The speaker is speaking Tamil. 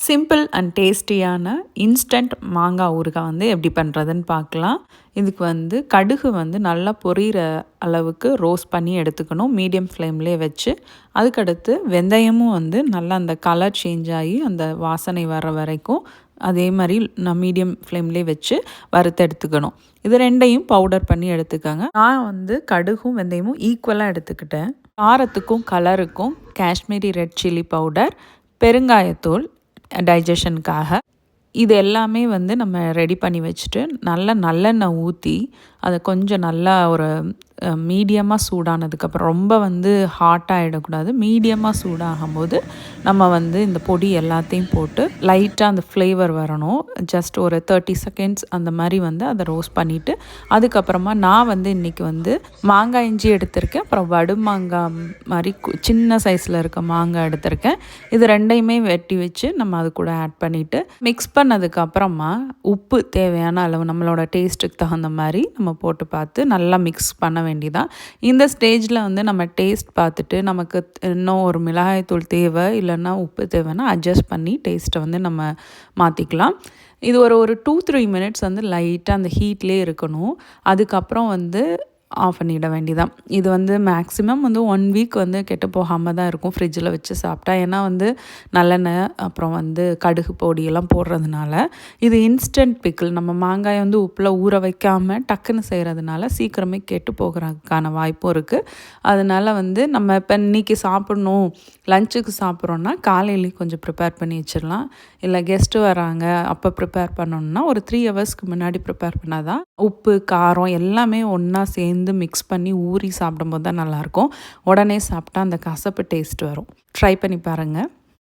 சிம்பிள் அண்ட் டேஸ்டியான இன்ஸ்டன்ட் மாங்காய் ஊறுகாய் வந்து எப்படி பண்ணுறதுன்னு பார்க்கலாம். இதுக்கு வந்து கடுகு வந்து நல்லா பொரியிற அளவுக்கு ரோஸ்ட் பண்ணி எடுத்துக்கணும் மீடியம் ஃப்ளேம்லேயே வச்சு. அதுக்கடுத்து வெந்தயமும் வந்து நல்லா அந்த கலர் சேஞ்ச் ஆகி அந்த வாசனை வர வரைக்கும் அதே மாதிரி நான் மீடியம் ஃப்ளேம்லேயே வச்சு வறுத்து எடுத்துக்கணும். இது ரெண்டையும் பவுடர் பண்ணி எடுத்துக்கோங்க. நான் வந்து கடுகும் வெந்தயமும் ஈக்குவலாக எடுத்துக்கிட்டேன். காரத்துக்கும் கலருக்கும் காஷ்மீரி ரெட் சில்லி பவுடர், பெருங்காயத்தூள் டைஜஷனுக்காக, இது எல்லாமே வந்து நம்ம ரெடி பண்ணி வச்சுட்டு நல்லெண்ணெய் ஊற்றி அதை கொஞ்சம் நல்லா ஒரு மீடியமாக சூடானதுக்கப்புறம், ரொம்ப வந்து ஹாட்டாகிடக்கூடாது, மீடியமாக சூடாகும்போது நம்ம வந்து இந்த பொடி எல்லாத்தையும் போட்டு லைட்டாக அந்த ஃப்ளேவர் வரணும். ஜஸ்ட் ஒரு 30 செகண்ட்ஸ் அந்த மாதிரி வந்து அதை ரோஸ்ட் பண்ணிவிட்டு, அதுக்கப்புறமா நான் வந்து இன்றைக்கி வந்து மாங்காய் இஞ்சி எடுத்திருக்கேன். அப்புறம் வடு மாங்காய் மாதிரி சின்ன சைஸில் இருக்க மாங்காய் எடுத்திருக்கேன். இது ரெண்டையுமே வெட்டி வச்சு நம்ம அது கூட ஆட் பண்ணிவிட்டு மிக்ஸ் பண்ணதுக்கப்புறமா உப்பு தேவையான அளவு நம்மளோட டேஸ்ட்டுக்கு தகுந்த மாதிரி நம்ம போட்டு பார்த்து நல்லா மிக்ஸ் பண்ண வேண்டியதான். இந்த ஸ்டேஜில் வந்து நம்ம டேஸ்ட் பார்த்துட்டு நமக்கு இன்னும் ஒரு மிளகாய்த்தூள் தேவை இல்லைன்னா உப்பு தேவைன்னா அட்ஜஸ்ட் பண்ணி டேஸ்ட்டை வந்து நம்ம மாற்றிக்கலாம். இது ஒரு 2-3 மினிட்ஸ் வந்து லைட்டாக அந்த ஹீட்லேயே இருக்கணும். அதுக்கப்புறம் வந்து ஆஃப் பண்ணிட வேண்டியதான். இது வந்து மேக்ஸிமம் வந்து 1 வீக் வந்து கெட்டு போகாமல் தான் இருக்கும் ஃப்ரிட்ஜில் வச்சு சாப்பிட்டா. ஏன்னா வந்து நல்லெண்ணெய் அப்புறம் வந்து கடுகு பொடியெல்லாம் போடுறதுனால. இது இன்ஸ்டன்ட் பிக்கிள், நம்ம மாங்காயை வந்து உப்பில் ஊற வைக்காமல் டக்குன்னு செய்கிறதுனால சீக்கிரமே கெட்டு போகிறதுக்கான வாய்ப்பும் இருக்குது. அதனால் வந்து நம்ம இப்போ இன்றைக்கி சாப்பிட்ணும், லஞ்சுக்கு சாப்பிட்றோன்னா காலையிலேயே கொஞ்சம் ப்ரிப்பேர் பண்ணி வச்சிடலாம். இல்லை கெஸ்ட்டு வராங்க அப்போ ப்ரிப்பேர் பண்ணணுன்னா ஒரு 3 ஹவர்ஸ்க்கு முன்னாடி ப்ரிப்பேர் பண்ணால் தான் உப்பு காரம் எல்லாமே ஒன்றா சேர்ந்து மிக்ஸ் பண்ணி ஊறி சாப்பிடும்போது தான் நல்லாயிருக்கும். உடனே சாப்பிட்டா அந்த கசப்பு டேஸ்ட் வரும். ட்ரை பண்ணி பாருங்கள்.